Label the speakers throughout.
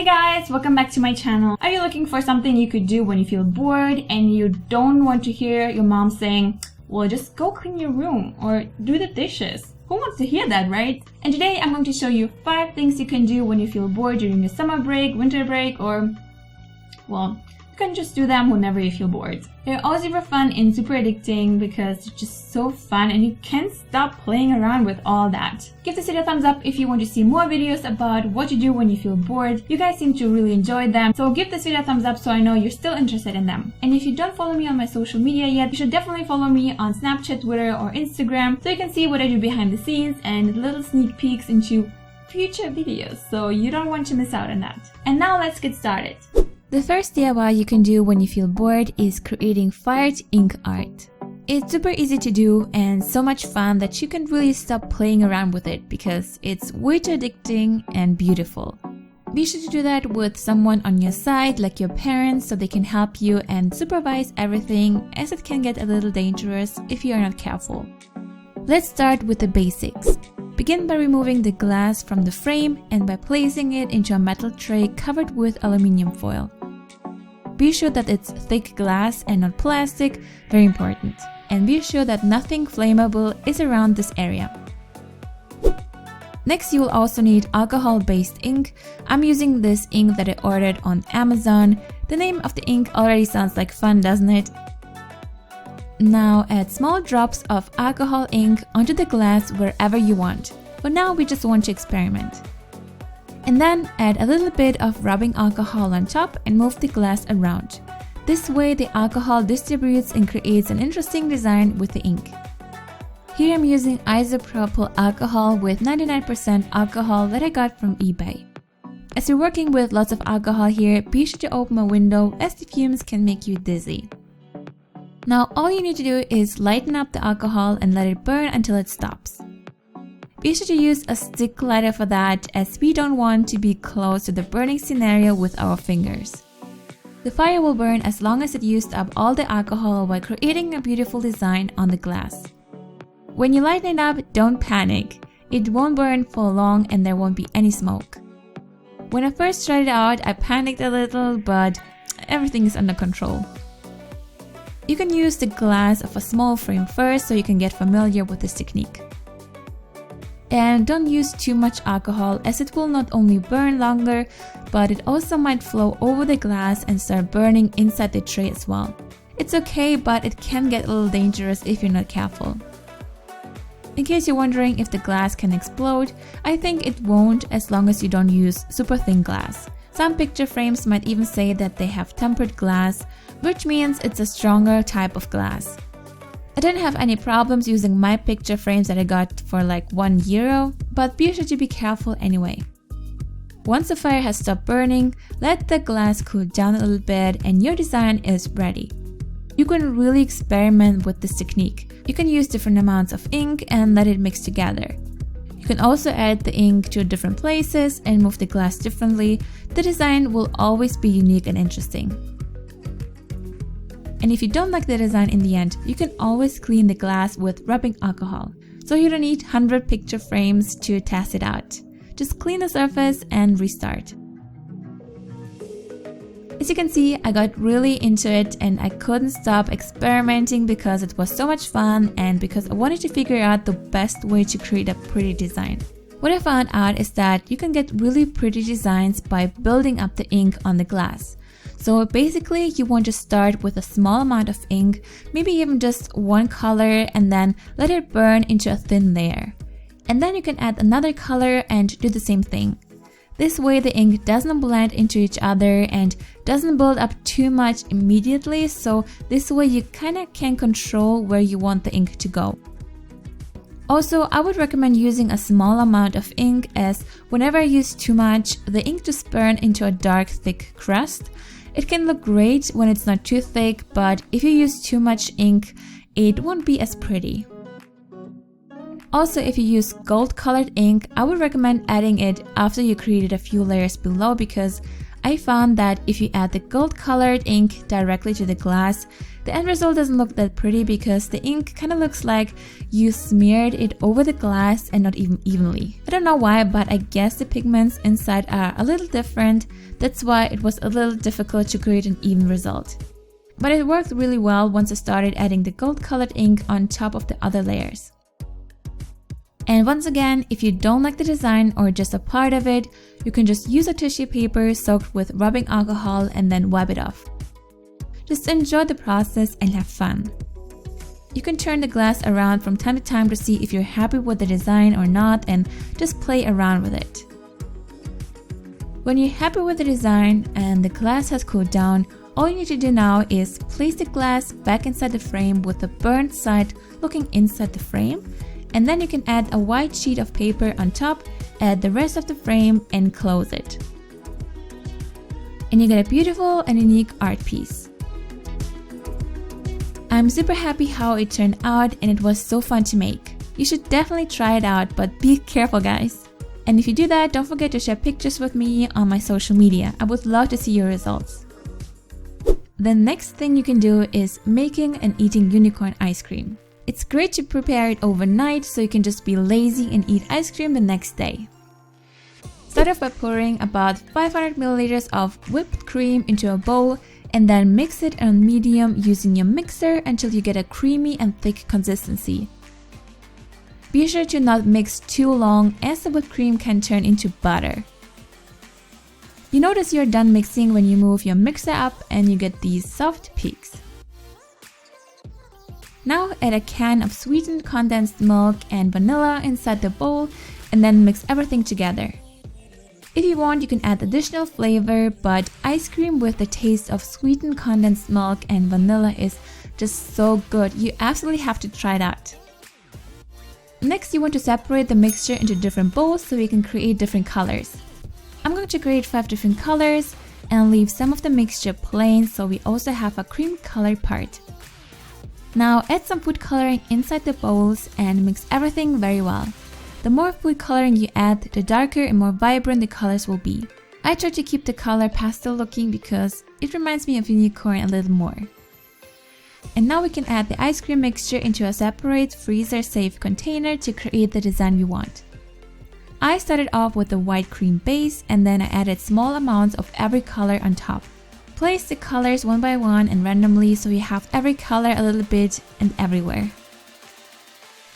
Speaker 1: Hey guys, welcome back to my channel. Are you looking for something you could do when you feel bored and you don't want to hear your mom saying, well, just go clean your room or do the dishes? Who wants to hear that, right? And today I'm going to show you 5 things you can do when you feel bored during the summer break, winter break, or, well, you can just do them whenever you feel bored. They're all super fun and super addicting because they're just so fun and you can't stop playing around with all that. Give this video a thumbs up if you want to see more videos about what you do when you feel bored. You guys seem to really enjoy them, so give this video a thumbs up so I know you're still interested in them. And if you don't follow me on my social media yet, you should definitely follow me on Snapchat, Twitter, or Instagram so you can see what I do behind the scenes and little sneak peeks into future videos, so you don't want to miss out on that. And now let's get started. The first DIY you can do when you feel bored is creating fired ink art. It's super easy to do and so much fun that you can really stop playing around with it because it's way too addicting and beautiful. Be sure to do that with someone on your side, like your parents, so they can help you and supervise everything, as it can get a little dangerous if you are not careful. Let's start with the basics. Begin by removing the glass from the frame and by placing it into a metal tray covered with aluminium foil. Be sure that it's thick glass and not plastic, very important. And be sure that nothing flammable is around this area. Next, you will also need alcohol-based ink. I'm using this ink that I ordered on Amazon. The name of the ink already sounds like fun, doesn't it? Now add small drops of alcohol ink onto the glass wherever you want. But now we just want to experiment. And then add a little bit of rubbing alcohol on top and move the glass around. This way the alcohol distributes and creates an interesting design with the ink. Here I'm using isopropyl alcohol with 99% alcohol that I got from eBay. As you're working with lots of alcohol here, be sure to open a window as the fumes can make you dizzy. Now all you need to do is lighten up the alcohol and let it burn until it stops. Be sure to use a stick lighter for that, as we don't want to be close to the burning scenario with our fingers. The fire will burn as long as it used up all the alcohol while creating a beautiful design on the glass. When you lighten it up, don't panic. It won't burn for long and there won't be any smoke. When I first tried it out, I panicked a little, but everything is under control. You can use the glass of a small frame first so you can get familiar with this technique. And don't use too much alcohol, as it will not only burn longer, but it also might flow over the glass and start burning inside the tray as well. It's okay, but it can get a little dangerous if you're not careful. In case you're wondering if the glass can explode, I think it won't as long as you don't use super thin glass. Some picture frames might even say that they have tempered glass, which means it's a stronger type of glass. I didn't have any problems using my picture frames that I got for like €1, but be sure to be careful anyway. Once the fire has stopped burning, let the glass cool down a little bit and your design is ready. You can really experiment with this technique. You can use different amounts of ink and let it mix together. You can also add the ink to different places and move the glass differently. The design will always be unique and interesting. And if you don't like the design in the end, you can always clean the glass with rubbing alcohol. So you don't need 100 picture frames to test it out. Just clean the surface and restart. As you can see, I got really into it and I couldn't stop experimenting because it was so much fun and because I wanted to figure out the best way to create a pretty design. What I found out is that you can get really pretty designs by building up the ink on the glass. So basically you want to start with a small amount of ink, maybe even just one color, and then let it burn into a thin layer. And then you can add another color and do the same thing. This way the ink doesn't blend into each other and doesn't build up too much immediately, so this way you kinda can control where you want the ink to go. Also, I would recommend using a small amount of ink, as whenever I use too much, the ink just burns into a dark, thick crust. It can look great when it's not too thick, but if you use too much ink, it won't be as pretty. Also, if you use gold colored ink, I would recommend adding it after you created a few layers below, because I found that if you add the gold colored ink directly to the glass, the end result doesn't look that pretty because the ink kind of looks like you smeared it over the glass and not even evenly. I don't know why, but I guess the pigments inside are a little different. That's why it was a little difficult to create an even result. But it worked really well once I started adding the gold colored ink on top of the other layers. And once again, if you don't like the design or just a part of it, you can just use a tissue paper soaked with rubbing alcohol and then wipe it off. Just enjoy the process and have fun. You can turn the glass around from time to time to see if you're happy with the design or not and just play around with it. When you're happy with the design and the glass has cooled down, all you need to do now is place the glass back inside the frame with the burnt side looking inside the frame. And then you can add a white sheet of paper on top, add the rest of the frame and close it. And you get a beautiful and unique art piece. I'm super happy how it turned out and it was so fun to make. You should definitely try it out, but be careful guys. And if you do that, don't forget to share pictures with me on my social media. I would love to see your results. The next thing you can do is making and eating unicorn ice cream. It's great to prepare it overnight so you can just be lazy and eat ice cream the next day. Start off by pouring about 500 milliliters of whipped cream into a bowl and then mix it on medium using your mixer until you get a creamy and thick consistency. Be sure to not mix too long as the whipped cream can turn into butter. You notice you're done mixing when you move your mixer up and you get these soft peaks. Now add a can of sweetened condensed milk and vanilla inside the bowl and then mix everything together. If you want, you can add additional flavor, but ice cream with the taste of sweetened condensed milk and vanilla is just so good. You absolutely have to try it out. Next, you want to separate the mixture into different bowls so you can create different colors. I'm going to create 5 different colors and leave some of the mixture plain so we also have a cream colored part. Now add some food coloring inside the bowls and mix everything very well. The more food coloring you add, the darker and more vibrant the colors will be. I try to keep the color pastel looking because it reminds me of unicorn a little more. And now we can add the ice cream mixture into a separate freezer-safe container to create the design we want. I started off with the white cream base and then I added small amounts of every color on top. Place the colors one by one and randomly so you have every color a little bit and everywhere.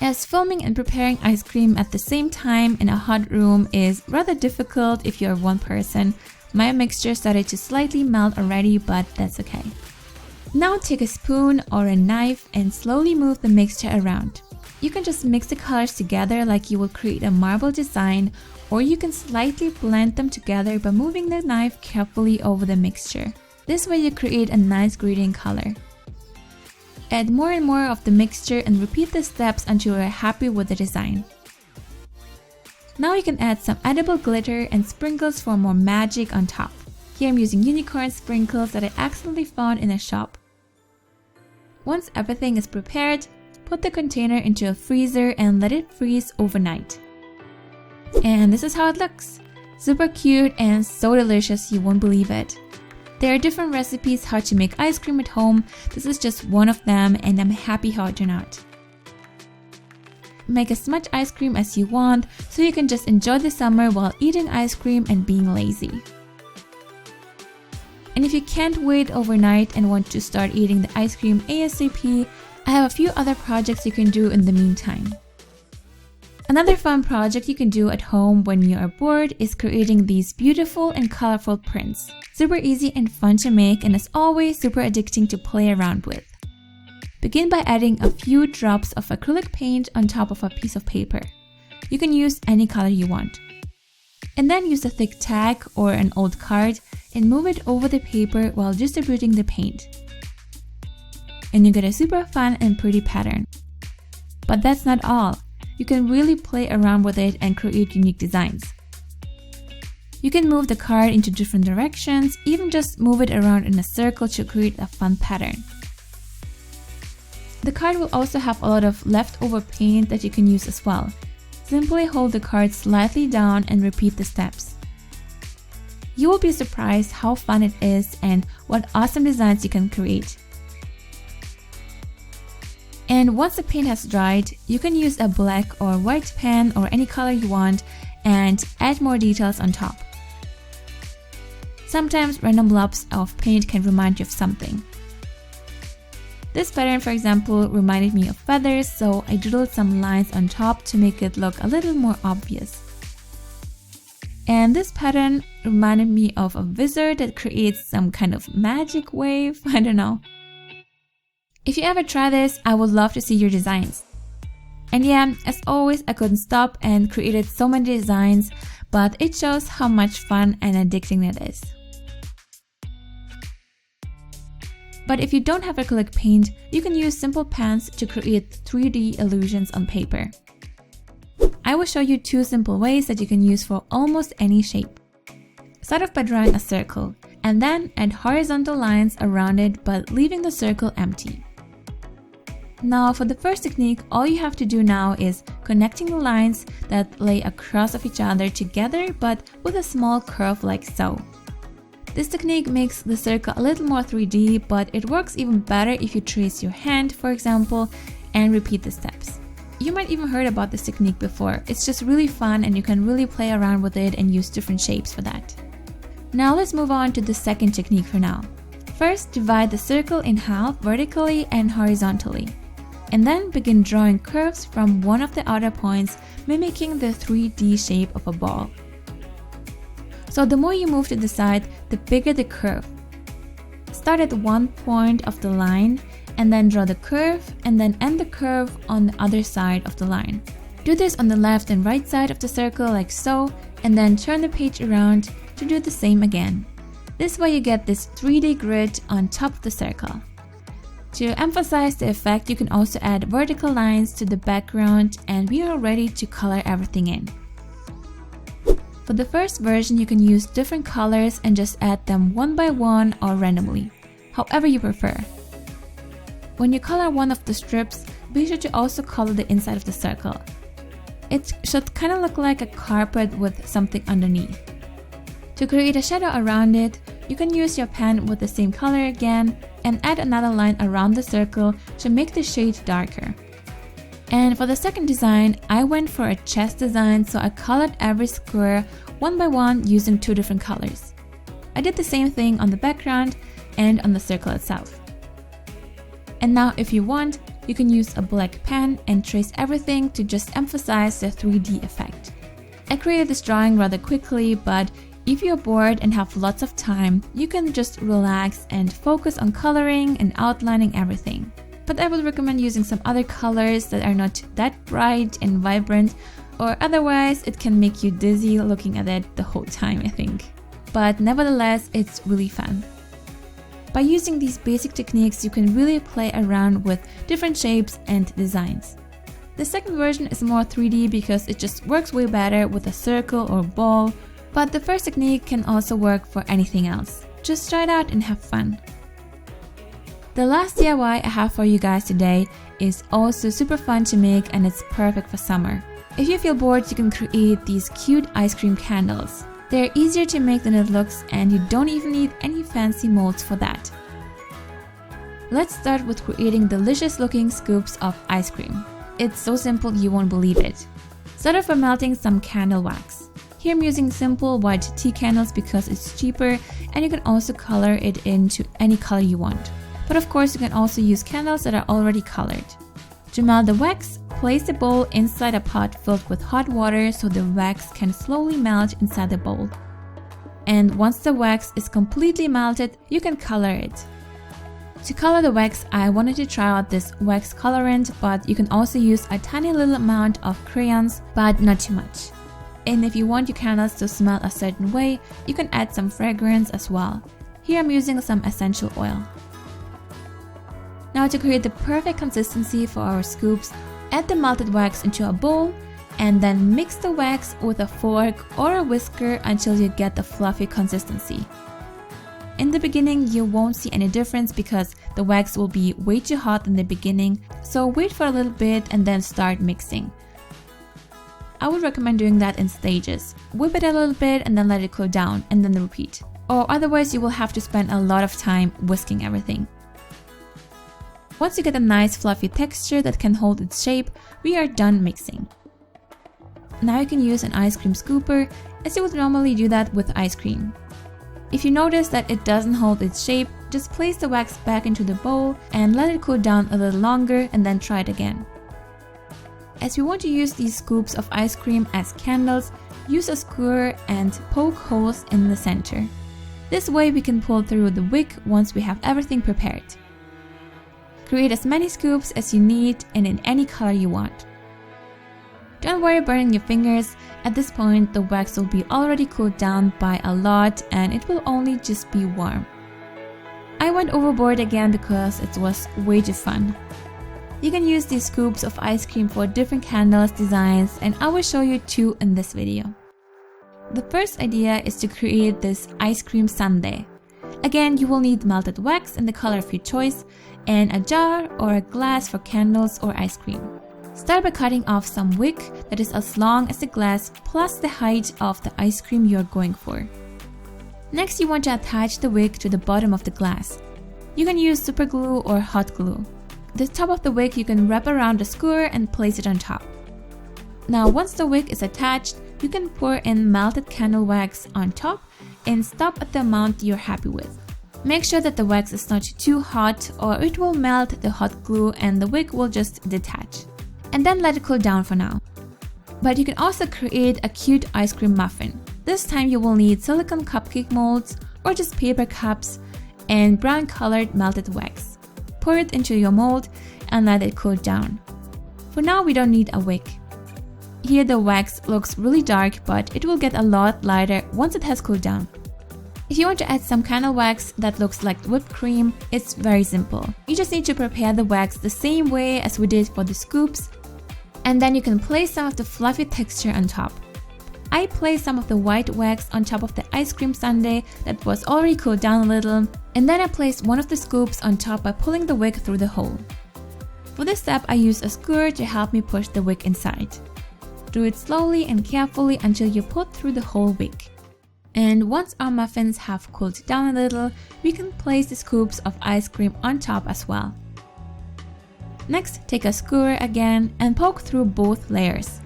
Speaker 1: As filming and preparing ice cream at the same time in a hot room is rather difficult if you're one person, my mixture started to slightly melt already, but that's okay. Now take a spoon or a knife and slowly move the mixture around. You can just mix the colors together like you will create a marble design, or you can slightly blend them together by moving the knife carefully over the mixture. This way you create a nice gradient color. Add more and more of the mixture and repeat the steps until you are happy with the design. Now you can add some edible glitter and sprinkles for more magic on top. Here I'm using unicorn sprinkles that I accidentally found in a shop. Once everything is prepared, put the container into a freezer and let it freeze overnight. And this is how it looks. Super cute and so delicious you won't believe it. There are different recipes how to make ice cream at home. This is just one of them and I'm happy how it turned out. Make as much ice cream as you want so you can just enjoy the summer while eating ice cream and being lazy. And if you can't wait overnight and want to start eating the ice cream ASAP, I have a few other projects you can do in the meantime. Another fun project you can do at home when you are bored is creating these beautiful and colorful prints. Super easy and fun to make and as always super addicting to play around with. Begin by adding a few drops of acrylic paint on top of a piece of paper. You can use any color you want. And then use a thick tag or an old card and move it over the paper while distributing the paint. And you get a super fun and pretty pattern. But that's not all. You can really play around with it and create unique designs. You can move the card into different directions, even just move it around in a circle to create a fun pattern. The card will also have a lot of leftover paint that you can use as well. Simply hold the card slightly down and repeat the steps. You will be surprised how fun it is and what awesome designs you can create. And once the paint has dried, you can use a black or white pen or any color you want and add more details on top. Sometimes random blobs of paint can remind you of something. This pattern, for example, reminded me of feathers, so I doodled some lines on top to make it look a little more obvious. And this pattern reminded me of a wizard that creates some kind of magic wave, I don't know. If you ever try this, I would love to see your designs. And yeah, as always, I couldn't stop and created so many designs, but it shows how much fun and addicting it is. But if you don't have acrylic paint, you can use simple pens to create 3D illusions on paper. I will show you 2 simple ways that you can use for almost any shape. Start off by drawing a circle, and then add horizontal lines around it but leaving the circle empty. Now for the first technique, all you have to do now is connecting the lines that lay across of each other together but with a small curve like so. This technique makes the circle a little more 3D, but it works even better if you trace your hand, for example, and repeat the steps. You might even heard about this technique before. It's just really fun and you can really play around with it and use different shapes for that. Now let's move on to the second technique for now. First, divide the circle in half vertically and horizontally. And then begin drawing curves from one of the outer points, mimicking the 3D shape of a ball. So the more you move to the side, the bigger the curve. Start at one point of the line and then draw the curve and then end the curve on the other side of the line. Do this on the left and right side of the circle like so, and then turn the page around to do the same again. This way you get this 3D grid on top of the circle. To emphasize the effect, you can also add vertical lines to the background and we are ready to color everything in. For the first version, you can use different colors and just add them one by one or randomly, however you prefer. When you color one of the strips, be sure to also color the inside of the circle. It should kind of look like a carpet with something underneath. To create a shadow around it, you can use your pen with the same color again and add another line around the circle to make the shade darker. And for the second design, I went for a chest design, so I colored every square one by one using 2 different colors. I did the same thing on the background and on the circle itself. And now if you want, you can use a black pen and trace everything to just emphasize the 3D effect. I created this drawing rather quickly, but if you're bored and have lots of time, you can just relax and focus on coloring and outlining everything. But I would recommend using some other colors that are not that bright and vibrant, or otherwise it can make you dizzy looking at it the whole time, I think. But nevertheless, it's really fun. By using these basic techniques, you can really play around with different shapes and designs. The second version is more 3D because it just works way better with a circle or ball, but the first technique can also work for anything else. Just try it out and have fun. The last DIY I have for you guys today is also super fun to make and it's perfect for summer. If you feel bored, you can create these cute ice cream candles. They're easier to make than it looks and you don't even need any fancy molds for that. Let's start with creating delicious looking scoops of ice cream. It's so simple you won't believe it. Start off by melting some candle wax. Here I'm using simple white tea candles because it's cheaper and you can also color it into any color you want. But of course you can also use candles that are already colored. To melt the wax, place the bowl inside a pot filled with hot water so the wax can slowly melt inside the bowl. And once the wax is completely melted, you can color it. To color the wax, I wanted to try out this wax colorant, but you can also use a tiny little amount of crayons, but not too much. And if you want your candles to smell a certain way, you can add some fragrance as well. Here I'm using some essential oil. Now to create the perfect consistency for our scoops, add the melted wax into a bowl and then mix the wax with a fork or a whisker until you get the fluffy consistency. In the beginning, you won't see any difference because the wax will be way too hot in the beginning, so wait for a little bit and then start mixing. I would recommend doing that in stages. Whip it a little bit and then let it cool down and then repeat. Or otherwise you will have to spend a lot of time whisking everything. Once you get a nice fluffy texture that can hold its shape, we are done mixing. Now you can use an ice cream scooper as you would normally do that with ice cream. If you notice that it doesn't hold its shape, just place the wax back into the bowl and let it cool down a little longer and then try it again. As we want to use these scoops of ice cream as candles, use a skewer and poke holes in the center. This way we can pull through the wick once we have everything prepared. Create as many scoops as you need and in any color you want. Don't worry burning your fingers, at this point the wax will be already cooled down by a lot and it will only just be warm. I went overboard again because it was way too fun. You can use these scoops of ice cream for different candles designs and I will show you 2 in this video. The first idea is to create this ice cream sundae. Again, you will need melted wax in the color of your choice and a jar or a glass for candles or ice cream. Start by cutting off some wick that is as long as the glass plus the height of the ice cream you are going for. Next, you want to attach the wick to the bottom of the glass. You can use super glue or hot glue. The top of the wick you can wrap around the skewer and place it on top. Now once the wick is attached, you can pour in melted candle wax on top and stop at the amount you're happy with. Make sure that the wax is not too hot or it will melt the hot glue and the wick will just detach. And then let it cool down for now. But you can also create a cute ice cream muffin. This time you will need silicone cupcake molds or just paper cups and brown colored melted wax. Pour it into your mold and let it cool down. For now we don't need a wick. Here the wax looks really dark, but it will get a lot lighter once it has cooled down. If you want to add some candle wax that looks like whipped cream, it's very simple. You just need to prepare the wax the same way as we did for the scoops, and then you can place some of the fluffy texture on top. I placed some of the white wax on top of the ice cream sundae that was already cooled down a little, and then I placed one of the scoops on top by pulling the wick through the hole. For this step I used a skewer to help me push the wick inside. Do it slowly and carefully until you pull through the whole wick. And once our muffins have cooled down a little, we can place the scoops of ice cream on top as well. Next, take a skewer again and poke through both layers.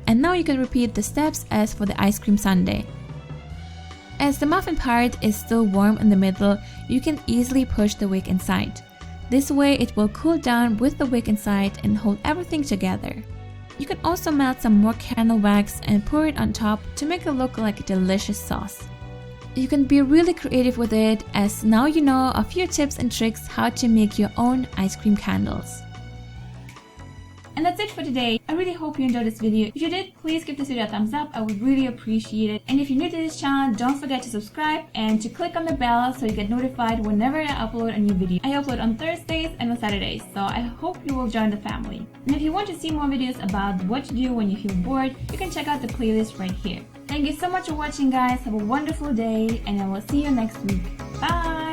Speaker 1: And now you can repeat the steps as for the ice cream sundae. As the muffin part is still warm in the middle, you can easily push the wick inside. This way it will cool down with the wick inside and hold everything together. You can also melt some more candle wax and pour it on top to make it look like a delicious sauce. You can be really creative with it, as now you know a few tips and tricks how to make your own ice cream candles. And that's it for today. I really hope you enjoyed this video. If you did, please give this video a thumbs up. I would really appreciate it. And if you're new to this channel, don't forget to subscribe and to click on the bell so you get notified whenever I upload a new video. I upload on Thursdays and on Saturdays, so I hope you will join the family. And if you want to see more videos about what to do when you feel bored, you can check out the playlist right here. Thank you so much for watching, guys. Have a wonderful day and I will see you next week. Bye!